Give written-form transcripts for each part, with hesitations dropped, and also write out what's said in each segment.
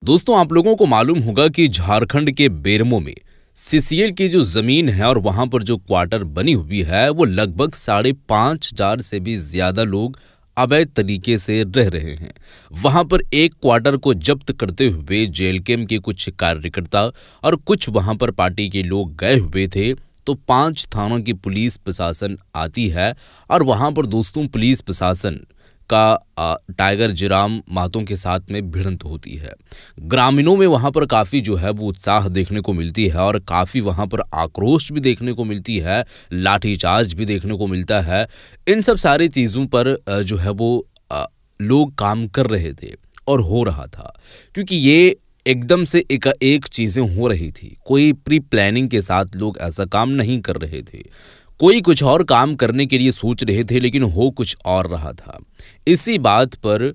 दोस्तों, आप लोगों को मालूम होगा कि झारखंड के बेरमो में सीसीएल की जो जमीन है और वहां पर जो क्वार्टर बनी हुई है वो लगभग 5,500 से भी ज्यादा लोग अवैध तरीके से रह रहे हैं। वहां पर एक क्वार्टर को जब्त करते हुए जेएलकेएम के कुछ कार्यकर्ता और कुछ वहां पर पार्टी के लोग गए हुए थे, तो 5 थानों की पुलिस प्रशासन आती है और वहां पर दोस्तों पुलिस प्रशासन का टाइगर जयराम महतो के साथ में भिड़ंत होती है। ग्रामीणों में वहां पर काफ़ी जो है वो उत्साह देखने को मिलती है और काफ़ी वहां पर आक्रोश भी देखने को मिलती है, लाठीचार्ज भी देखने को मिलता है। इन सब सारी चीज़ों पर जो है वो लोग काम कर रहे थे और हो रहा था, क्योंकि ये एकदम से एक चीज़ें हो रही थी। कोई प्री प्लानिंग के साथ लोग ऐसा काम नहीं कर रहे थे, कोई कुछ और काम करने के लिए सोच रहे थे, लेकिन हो कुछ और रहा था। इसी बात पर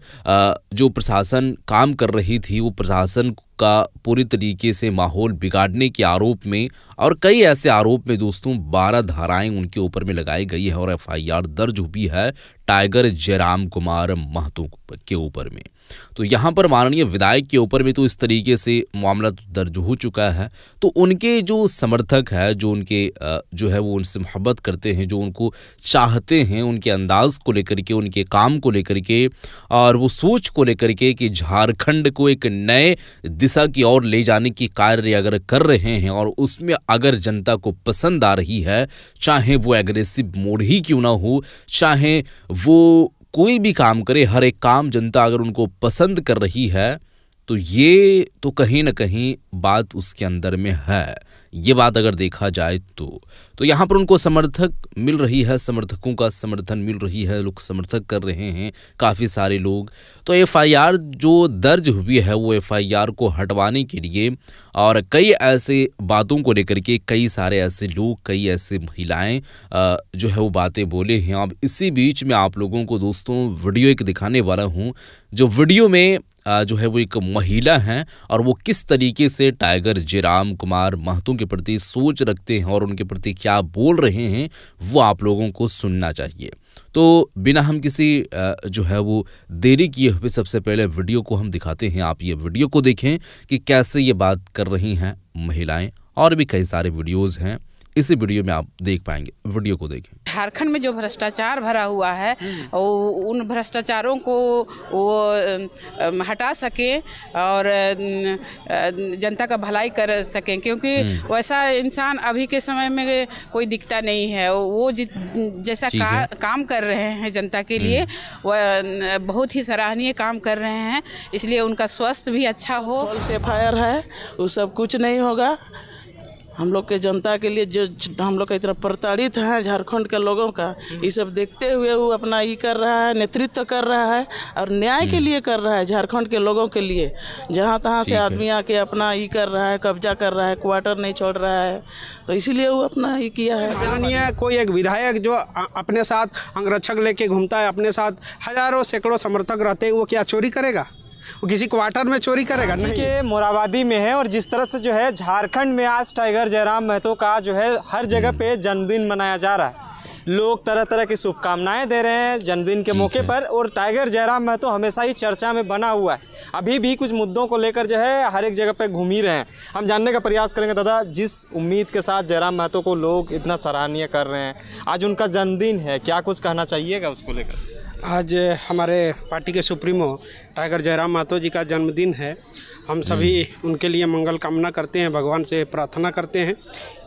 जो प्रशासन काम कर रही थी, वो प्रशासन का पूरी तरीके से माहौल बिगाड़ने के आरोप में और कई ऐसे आरोप में दोस्तों 12 धाराएं उनके ऊपर में लगाई गई है और एफआईआर दर्ज हुई है टाइगर जयराम कुमार महतो के ऊपर में। तो यहाँ पर माननीय विधायक के ऊपर में तो इस तरीके से मामला दर्ज हो चुका है। तो उनके जो समर्थक है, जो उनके जो है वो उनसे मोहब्बत करते हैं, जो उनको चाहते हैं, उनके अंदाज को लेकर के, उनके काम को लेकर के और वो सोच को लेकर के कि झारखंड को एक नए दिशा की ओर ले जाने की कार्य अगर कर रहे हैं और उसमें अगर जनता को पसंद आ रही है, चाहे वो एग्रेसिव मोड ही क्यों ना हो, चाहे वो कोई भी काम करे, हर एक काम जनता अगर उनको पसंद कर रही है, तो ये तो कहीं ना कहीं बात उसके अंदर में है। ये बात अगर देखा जाए तो यहाँ पर उनको समर्थक मिल रही है, समर्थकों का समर्थन मिल रही है, लोग समर्थक कर रहे हैं काफ़ी सारे लोग। तो एफआईआर जो दर्ज हुई है वो एफआईआर को हटवाने के लिए और कई ऐसे बातों को लेकर के कई सारे ऐसे लोग, कई ऐसे महिलाएं जो है वो बातें बोले हैं। अब इसी बीच में आप लोगों को दोस्तों वीडियो एक दिखाने वाला हूँ, जो वीडियो में जो है वो एक महिला हैं और वो किस तरीके से टाइगर जयराम कुमार महतो के प्रति सोच रखते हैं और उनके प्रति क्या बोल रहे हैं, वो आप लोगों को सुनना चाहिए। तो बिना हम किसी जो है वो देरी किए हुए सबसे पहले वीडियो को हम दिखाते हैं। आप ये वीडियो को देखें कि कैसे ये बात कर रही हैं महिलाएं, और भी कई सारे वीडियोज़ हैं, इसी वीडियो में आप देख पाएंगे। वीडियो को देखें। झारखंड में जो भ्रष्टाचार भरा हुआ है उन भ्रष्टाचारों को वो हटा सके और जनता का भलाई कर सकें, क्योंकि वैसा इंसान अभी के समय में कोई दिखता नहीं है। वो जैसा काम कर रहे हैं जनता के लिए, वह बहुत ही सराहनीय काम कर रहे हैं, इसलिए उनका स्वास्थ्य भी अच्छा हो। से एफआईआर है, वो सब कुछ नहीं होगा। हम लोग के जनता के लिए जो हम लोग का इतना प्रताड़ित है झारखंड के लोगों का, ये सब देखते हुए वो अपना ये कर रहा है, नेतृत्व कर रहा है और न्याय के लिए कर रहा है झारखंड के लोगों के लिए। जहाँ तहाँ से आदमी आके अपना ये कर रहा है, कब्जा कर रहा है, क्वार्टर नहीं छोड़ रहा है, तो इसीलिए वो अपना ये किया है। माननीय कोई एक विधायक जो अपने साथ अंगरक्षक लेके घूमता है, अपने साथ हजारों सैकड़ों समर्थक रहते हैं, वो क्या चोरी करेगा? वो किसी क्वार्टर में चोरी करेगा? नहीं, के मोराबादी में है। और जिस तरह से जो है झारखंड में आज टाइगर जयराम महतो का जो है हर जगह पे जन्मदिन मनाया जा रहा है, लोग तरह तरह की शुभकामनाएं दे रहे हैं जन्मदिन के मौके पर, और टाइगर जयराम महतो हमेशा ही चर्चा में बना हुआ है। अभी भी कुछ मुद्दों को लेकर जो है हर एक जगह पे घूम ही रहे हैं। हम जानने का प्रयास करेंगे दादा, जिस उम्मीद के साथ जयराम महतो को लोग इतना सराहनीय कर रहे हैं, आज उनका जन्मदिन है, क्या कुछ कहना चाहिएगा उसको लेकर? आज हमारे पार्टी के सुप्रीमो टाइगर जयराम महतो जी का जन्मदिन है। हम सभी उनके लिए मंगल कामना करते हैं, भगवान से प्रार्थना करते हैं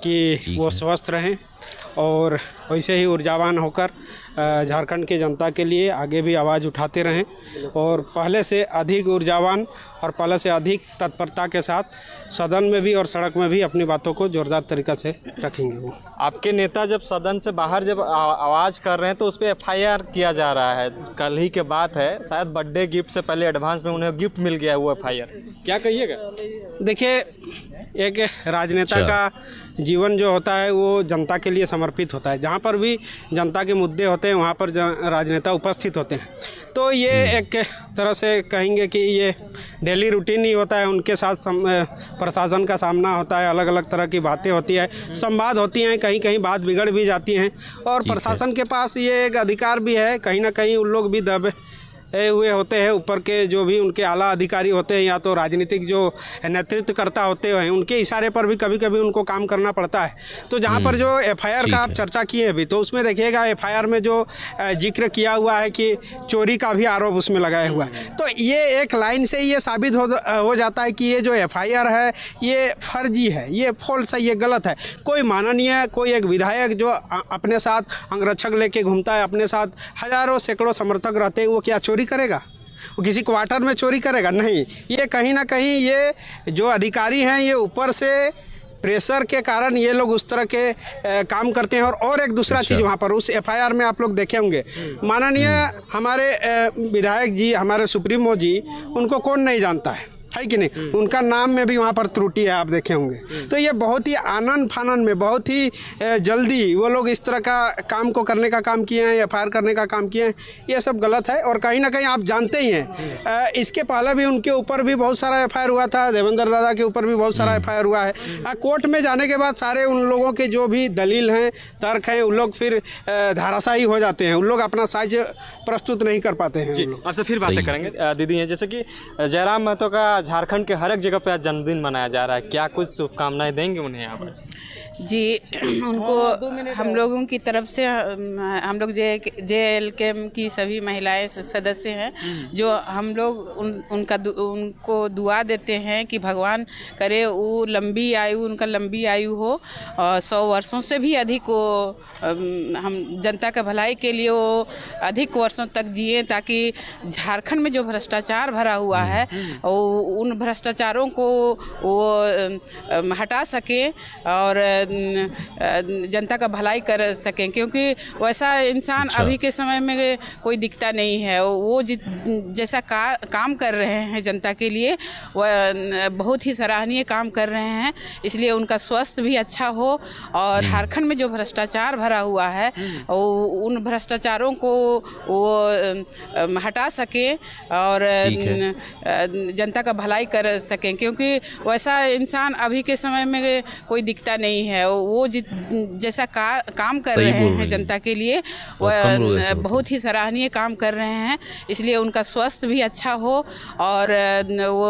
कि वो स्वस्थ रहें और वैसे ही ऊर्जावान होकर झारखंड की जनता के लिए आगे भी आवाज़ उठाते रहें और पहले से अधिक ऊर्जावान और पहले से अधिक तत्परता के साथ सदन में भी और सड़क में भी अपनी बातों को जोरदार तरीक़ा से रखेंगे। वो आपके नेता जब सदन से बाहर जब आवाज़ कर रहे हैं तो उस पर एफआईआर किया जा रहा है, कल ही के बात है, शायद बर्थडे गिफ्ट से पहले एडवांस में उन्हें गिफ्ट मिल गया वो एफआईआर, क्या कहिएगा? देखिए, एक राजनेता का जीवन जो होता है वो जनता के लिए समर्पित होता है। जहाँ पर भी जनता के मुद्दे होते हैं वहाँ पर राजनेता उपस्थित होते हैं। तो ये एक तरह से कहेंगे कि ये डेली रूटीन ही होता है। उनके साथ प्रशासन का सामना होता है, अलग अलग तरह की बातें होती है, संवाद होती हैं, कहीं कहीं बात बिगड़ भी जाती हैं और प्रशासन के पास ये एक अधिकार भी है, कहीं ना कहीं उन लोग भी हुए होते हैं, ऊपर के जो भी उनके आला अधिकारी होते हैं या तो राजनीतिक जो नेतृत्वकर्ता होते हैं उनके इशारे पर भी कभी कभी उनको काम करना पड़ता है। तो जहाँ पर जो एफआईआर का आप चर्चा किए अभी, तो उसमें देखिएगा एफआईआर में जो जिक्र किया हुआ है कि चोरी का भी आरोप उसमें लगाया हुआ है। तो ये एक लाइन से ये साबित हो जाता है कि ये जो एफआईआर है ये फर्जी है, ये फॉल्स है, ये गलत है। कोई माननीय कोई एक विधायक जो अपने साथ अंगरक्षक लेके घूमता है, अपने साथ हजारों सैकड़ों समर्थक रहते हैं, वो क्या चोरी करेगा? वो किसी क्वार्टर में चोरी करेगा? नहीं। ये कहीं ना कहीं ये जो अधिकारी हैं ये ऊपर से प्रेशर के कारण ये लोग उस तरह के काम करते हैं। और एक दूसरा चीज़ वहाँ पर उस एफआईआर में आप लोग देखे होंगे, माननीय हमारे विधायक जी, हमारे सुप्रीमो जी, उनको कौन नहीं जानता है कि नहीं? उनका नाम में भी वहाँ पर त्रुटि है, आप देखे होंगे। तो ये बहुत ही आनन फानन में बहुत ही जल्दी वो लोग इस तरह का काम को करने का काम किए हैं, एफआईआर करने का काम किए हैं। ये सब गलत है। और कहीं ना कहीं आप जानते ही हैं इसके पहले भी उनके ऊपर भी बहुत सारा एफआईआर हुआ था, देवेंद्र दादा के ऊपर भी बहुत सारा एफआईआर हुआ है। कोर्ट में जाने के बाद सारे उन लोगों के जो भी दलील हैं, तर्क हैं, उन लोग फिर धाराशायी हो जाते हैं, उन लोग अपना साइज प्रस्तुत नहीं कर पाते हैं। आपसे फिर बातें करेंगे दीदी हैं, जैसे कि जयराम महतो का झारखंड के हर एक जगह पे आज जन्मदिन मनाया जा रहा है, क्या कुछ शुभकामनाएं देंगे उन्हें यहाँ पर? जी, उनको हम लोगों की तरफ से, हम लोग JLK की सभी महिलाएं सदस्य हैं, जो हम लोग उनको दुआ देते हैं कि भगवान करे वो लंबी आयु, उनका लंबी आयु हो और 100 वर्षों से भी अधिक वो हम जनता का भलाई के लिए वो अधिक वर्षों तक जिए, ताकि झारखंड में जो भ्रष्टाचार भरा हुआ है उन भ्रष्टाचारों को वो हटा सके और जनता का भलाई कर सकें। क्योंकि वैसा इंसान अभी के समय में कोई दिखता नहीं है। वो जैसा काम कर रहे हैं जनता के लिए, वह बहुत ही सराहनीय काम कर रहे हैं। इसलिए उनका स्वास्थ्य भी अच्छा हो और झारखंड में जो भ्रष्टाचार भरा हुआ है उन भ्रष्टाचारों को वो हटा सके और जनता का भलाई कर सकें। क्योंकि वैसा इंसान अभी के समय में कोई दिखता नहीं है। वो जैसा काम कर रहे हैं जनता के लिए, वह बहुत ही सराहनीय काम कर रहे हैं। इसलिए उनका स्वास्थ्य भी अच्छा हो और वो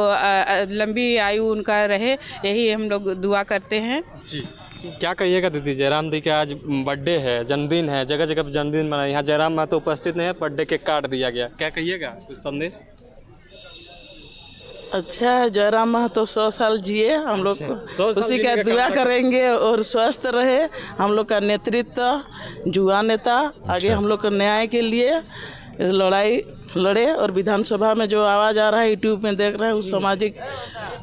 लंबी आयु उनका रहे, यही हम लोग दुआ करते हैं। जी, क्या कहिएगा दीदी, जयराम दी का आज बर्थडे है, जन्मदिन है, जगह जगह पर जन्मदिन मनाया, यहाँ जयराम महतो उपस्थित नहीं है, बर्थडे केक काट दिया गया, क्या कहिएगा, कुछ संदेश? अच्छा है, जयराम महतो 100 साल जिए, हम लोग को उसी का दुआ करेंगे और स्वस्थ रहे। हम लोग का नेतृत्व, युवा नेता आगे हम लोग का न्याय के लिए लड़ाई लड़े और विधानसभा में जो आवाज़ आ रहा है, यूट्यूब में देख रहे हैं, वो सामाजिक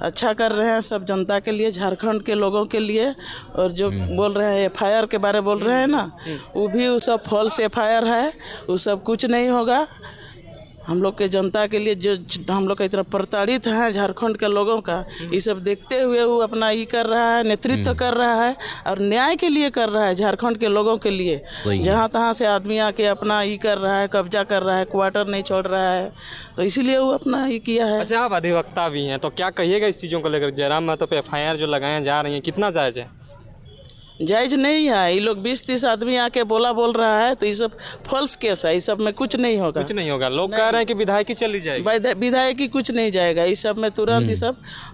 अच्छा कर रहे हैं सब जनता के लिए, झारखंड के लोगों के लिए। और जो बोल रहे हैं एफआईआर के बारे बोल रहे हैं ना, वो भी वो सब फॉल्स एफआईआर है, वो सब कुछ नहीं होगा। हम लोग के जनता के लिए जो हम लोग का इतना प्रताड़ित है झारखंड के लोगों का, ये सब देखते हुए वो अपना ये कर रहा है, नेतृत्व कर रहा है और न्याय के लिए कर रहा है झारखंड के लोगों के लिए। जहाँ तहाँ से आदमी आके अपना ये कर रहा है, कब्जा कर रहा है, क्वार्टर नहीं छोड़ रहा है, तो इसीलिए वो अपना ये किया है। अच्छा, आप अधिवक्ता भी हैं, तो क्या कहिएगा इस चीज़ों को लेकर? जयराम महतो पे एफआईआर जो लगाए जा रही हैं, कितना जायज़ है? जायज नहीं है। ये लोग 20-30 आदमी आके बोल रहा है, तो ये सब फॉल्स केस है, इस सब में कुछ नहीं होगा। कुछ नहीं होगा। लोग कह रहे हैं कि विधायकी चली जाएगी। विधायकी कुछ नहीं जाएगा, इस सब में तुरंत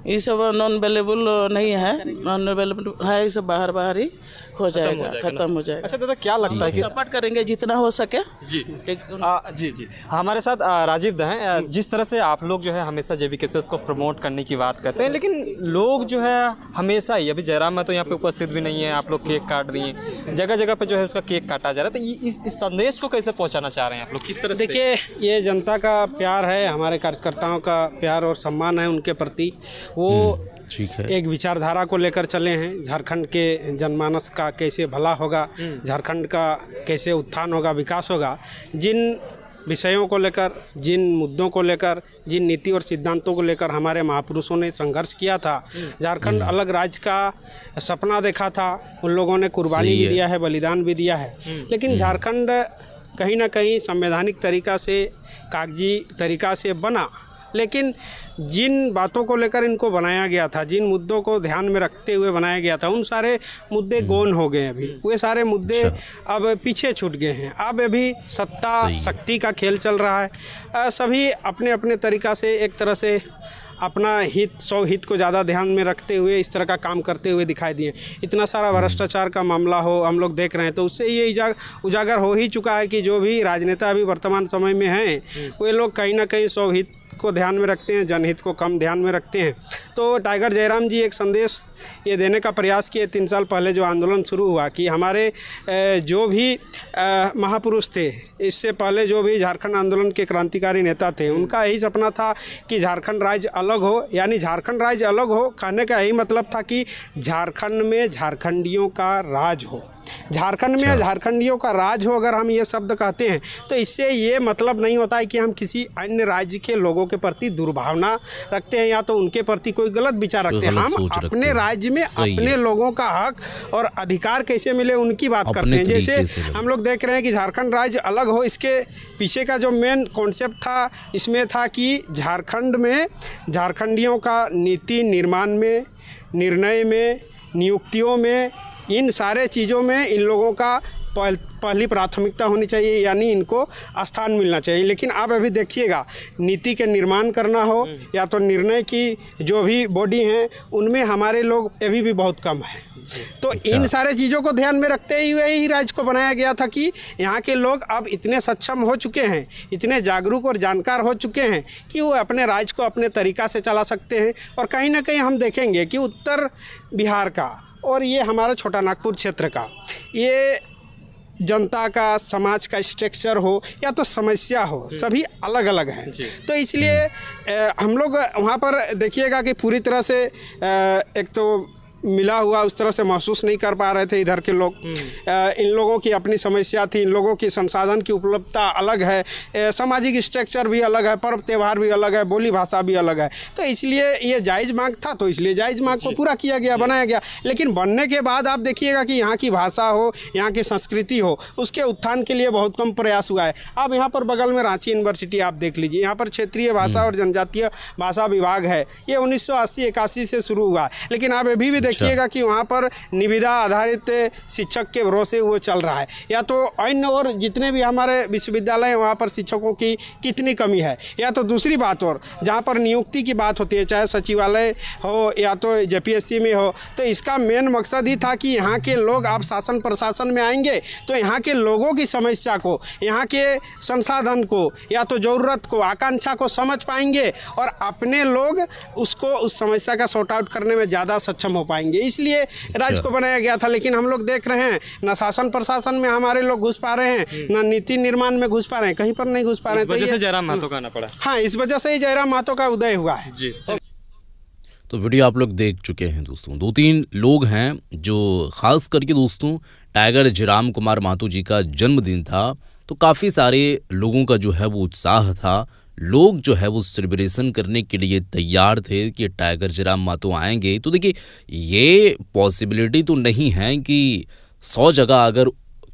ये सब नॉन अवेलेबल नहीं है, नॉन अवेलेबल है, ये सब बाहर ही हो जाएगा, खत्म हो जाएगा। अच्छा दादा, क्या लगता है कि सपोर्ट करेंगे जितना हो सके? जी जी हमारे साथ राजीव दा हैं। जिस तरह से आप लोग जो है हमेशा जेबी केसेस को प्रमोट करने की बात करते हैं, लेकिन लोग जो है हमेशा ही, अभी जयराम महतो यहाँ पे उपस्थित भी नहीं है, आप लोग केक काट दिए, जगह जगह पे जो है उसका केक काटा जा रहा है, तो इस संदेश को कैसे पहुँचाना चाह रहे हैं आप लोग, किस तरह? देखिए, ये जनता का प्यार है, हमारे कार्यकर्ताओं का प्यार और सम्मान है उनके प्रति। वो एक विचारधारा को लेकर चले हैं, झारखंड के जनमानस का कैसे भला होगा, झारखंड का कैसे उत्थान होगा, विकास होगा, जिन विषयों को लेकर, जिन मुद्दों को लेकर, जिन नीति और सिद्धांतों को लेकर हमारे महापुरुषों ने संघर्ष किया था, झारखंड अलग राज्य का सपना देखा था, उन लोगों ने कुर्बानी भी दिया है, बलिदान भी दिया है। लेकिन झारखंड कहीं ना कहीं संवैधानिक तरीका से, कागजी तरीका से बना, लेकिन जिन बातों को लेकर इनको बनाया गया था, जिन मुद्दों को ध्यान में रखते हुए बनाया गया था, उन सारे मुद्दे गौन हो गए। अभी वे सारे मुद्दे अब पीछे छूट गए हैं। अब अभी सत्ता शक्ति का खेल चल रहा है। सभी अपने अपने तरीक़ा से एक तरह से अपना हित, स्वहित को ज़्यादा ध्यान में रखते हुए इस तरह का काम करते हुए दिखाई दिए। इतना सारा भ्रष्टाचार का मामला हो हम लोग देख रहे हैं, तो उससे ये उजागर हो ही चुका है कि जो भी राजनेता अभी वर्तमान समय में हैं, वे लोग कहीं ना कहीं स्वहित को ध्यान में रखते हैं, जनहित को कम ध्यान में रखते हैं। तो टाइगर जयराम जी एक संदेश ये देने का प्रयास किए 3 साल पहले जो आंदोलन शुरू हुआ कि हमारे जो भी महापुरुष थे, इससे पहले जो भी झारखंड आंदोलन के क्रांतिकारी नेता थे, उनका यही सपना था कि झारखंड राज्य अलग हो। यानी झारखंड राज्य अलग हो कहने का यही मतलब था कि झारखंड में झारखंडियों का राज हो, झारखंड में झारखंडियों का राज हो। अगर हम ये शब्द कहते हैं तो इससे ये मतलब नहीं होता है कि हम किसी अन्य राज्य के लोगों के प्रति दुर्भावना रखते हैं या तो उनके प्रति कोई गलत विचार रखते हैं। हम अपने राज्य में अपने लोगों का हक और अधिकार कैसे मिले उनकी बात करते हैं। जैसे हम लोग देख रहे हैं कि झारखंड राज्य अलग हो, इसके पीछे का जो मेन कॉन्सेप्ट था इसमें था कि झारखंड में झारखंडियों का नीति निर्माण में, निर्णय में, नियुक्तियों में, इन सारे चीज़ों में इन लोगों का पहली प्राथमिकता होनी चाहिए, यानी इनको स्थान मिलना चाहिए। लेकिन आप अभी देखिएगा, नीति के निर्माण करना हो या तो निर्णय की जो भी बॉडी हैं उनमें हमारे लोग अभी भी बहुत कम हैं। तो इन सारे चीज़ों को ध्यान में रखते हुए ही राज्य को बनाया गया था कि यहाँ के लोग अब इतने सक्षम हो चुके हैं, इतने जागरूक और जानकार हो चुके हैं कि वो अपने राज्य को अपने तरीक़ा से चला सकते हैं। और कहीं ना कहीं हम देखेंगे कि उत्तर बिहार का और ये हमारा छोटा नागपुर क्षेत्र का ये जनता का, समाज का स्ट्रक्चर हो या तो समस्या हो, सभी अलग अलग हैं। तो इसलिए हम लोग वहाँ पर देखिएगा कि पूरी तरह से एक तो मिला हुआ उस तरह से महसूस नहीं कर पा रहे थे इधर के लोग। इन लोगों की अपनी समस्या थी, इन लोगों की संसाधन की उपलब्धता अलग है, सामाजिक स्ट्रक्चर भी अलग है, पर्व त्यौहार भी अलग है, बोली भाषा भी अलग है। तो इसलिए ये जायज़ मांग था, तो इसलिए जायज़ मांग को पूरा किया गया, बनाया गया। लेकिन बनने के बाद आप देखिएगा कि यहाँ की भाषा हो, यहाँ की संस्कृति हो, उसके उत्थान के लिए बहुत कम प्रयास हुआ है। अब यहाँ पर बगल में रांची यूनिवर्सिटी आप देख लीजिए, यहाँ पर क्षेत्रीय भाषा और जनजातीय भाषा विभाग है। ये 1980-81 से शुरू हुआ, लेकिन आप अभी भी देखिएगा कि वहाँ पर निविदा आधारित शिक्षक के भरोसे वो चल रहा है। या तो अन्य और जितने भी हमारे विश्वविद्यालय हैं वहाँ पर शिक्षकों की कितनी कमी है। या तो दूसरी बात और जहाँ पर नियुक्ति की बात होती है, चाहे सचिवालय हो या तो जेपीएससी में हो, तो इसका मेन मकसद ही था कि यहाँ के लोग आप शासन प्रशासन में आएंगे तो यहाँ के लोगों की समस्या को, यहाँ के संसाधन को या तो ज़रूरत को, आकांक्षा को समझ पाएंगे और अपने लोग उसको, उस समस्या का सॉर्ट आउट करने में ज़्यादा सक्षम हो पाएंगे। इसलिए राज्य को बनाया गया था। लेकिन हम लोग देख रहे हैं न शासन प्रशासन में हमारे लोग घुस पा रहे हैं, न नीति निर्माण में घुस पा रहे हैं, कहीं पर नहीं घुस पा रहे हैं। इस वजह से जयराम महतो का आना पड़ा। हाँ, इस वजह से ही जयराम महतो का उदय हुआ है जी। तो वीडियो आप लोग देख चुके हैं दोस्तों। 2-3 लोग हैं जो खास करके दोस्तों टाइगर जयराम कुमार महतो जी का जन्मदिन था, तो काफ़ी सारे लोगों का जो है वो उत्साह था। लोग जो है वो सेलिब्रेशन करने के लिए तैयार थे कि टाइगर जयराम महतो आएंगे। तो देखिए, ये पॉसिबिलिटी तो नहीं है कि 100 जगह अगर,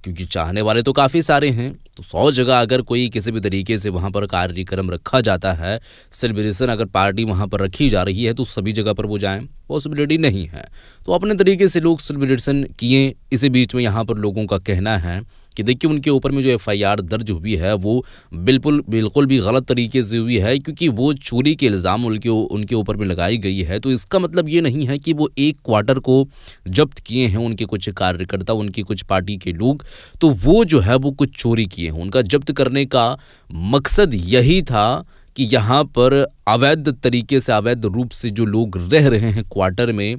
क्योंकि चाहने वाले तो काफ़ी सारे हैं, तो 100 जगह अगर कोई किसी भी तरीके से वहाँ पर कार्यक्रम रखा जाता है, सेलिब्रेशन अगर पार्टी वहाँ पर रखी जा रही है, तो सभी जगह पर वो जाएं, पॉसिबिलिटी नहीं है। तो अपने तरीके से लोग सेलिब्रेशन किए। इसी बीच में यहाँ पर लोगों का कहना है कि देखिए, उनके ऊपर में जो FIR दर्ज हुई है वो बिल्कुल भी गलत तरीके से हुई है, क्योंकि वो चोरी के इल्ज़ाम उनके ऊपर में लगाई गई है। तो इसका मतलब ये नहीं है कि वो एक क्वार्टर को जब्त किए हैं उनके कुछ कार्यकर्ता, उनकी कुछ पार्टी के लोग, तो वो जो है वो कुछ चोरी किए हैं। उनका जब्त करने का मकसद यही था कि यहाँ पर अवैध तरीके से, अवैध रूप से जो लोग रह रहे हैं क्वार्टर में,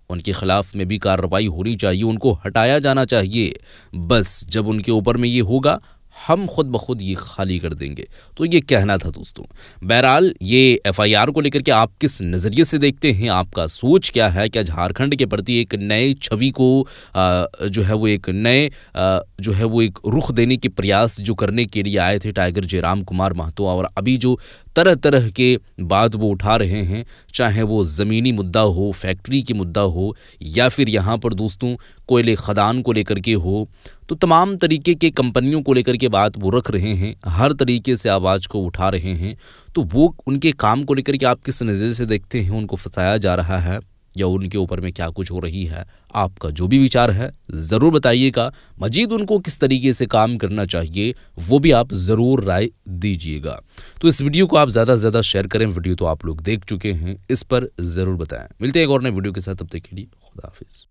उनके खिलाफ में भी कार्रवाई होनी चाहिए, उनको हटाया जाना चाहिए। बस जब उनके ऊपर में ये होगा, हम खुद ब खुद ये खाली कर देंगे। तो ये कहना था दोस्तों। बहरहाल ये FIR को लेकर के आप किस नज़रिए से देखते हैं, आपका सोच क्या है? क्या झारखंड के प्रति एक नए छवि को जो है वो एक नए जो है वो एक रुख देने के प्रयास जो करने के लिए आए थे टाइगर जयराम कुमार महतो, और अभी जो तरह तरह के बात वो उठा रहे हैं, चाहे वो ज़मीनी मुद्दा हो, फैक्ट्री की मुद्दा हो, या फिर यहाँ पर दोस्तों कोयले खदान को लेकर के हो, तो तमाम तरीके के कंपनियों को लेकर के बात वो रख रहे हैं, हर तरीके से आवाज़ को उठा रहे हैं। तो वो उनके काम को लेकर के आप किस नज़र से देखते हैं? उनको फंसाया जा रहा है या उनके ऊपर में क्या कुछ हो रही है? आपका जो भी विचार है ज़रूर बताइएगा। मजीद उनको किस तरीके से काम करना चाहिए वो भी आप ज़रूर राय दीजिएगा। तो इस वीडियो को आप ज़्यादा से ज़्यादा शेयर करें। वीडियो तो आप लोग देख चुके हैं, इस पर ज़रूर बताएं। मिलते हैं एक और नए वीडियो के साथ, तब तक के लिए खुदा हाफिज़।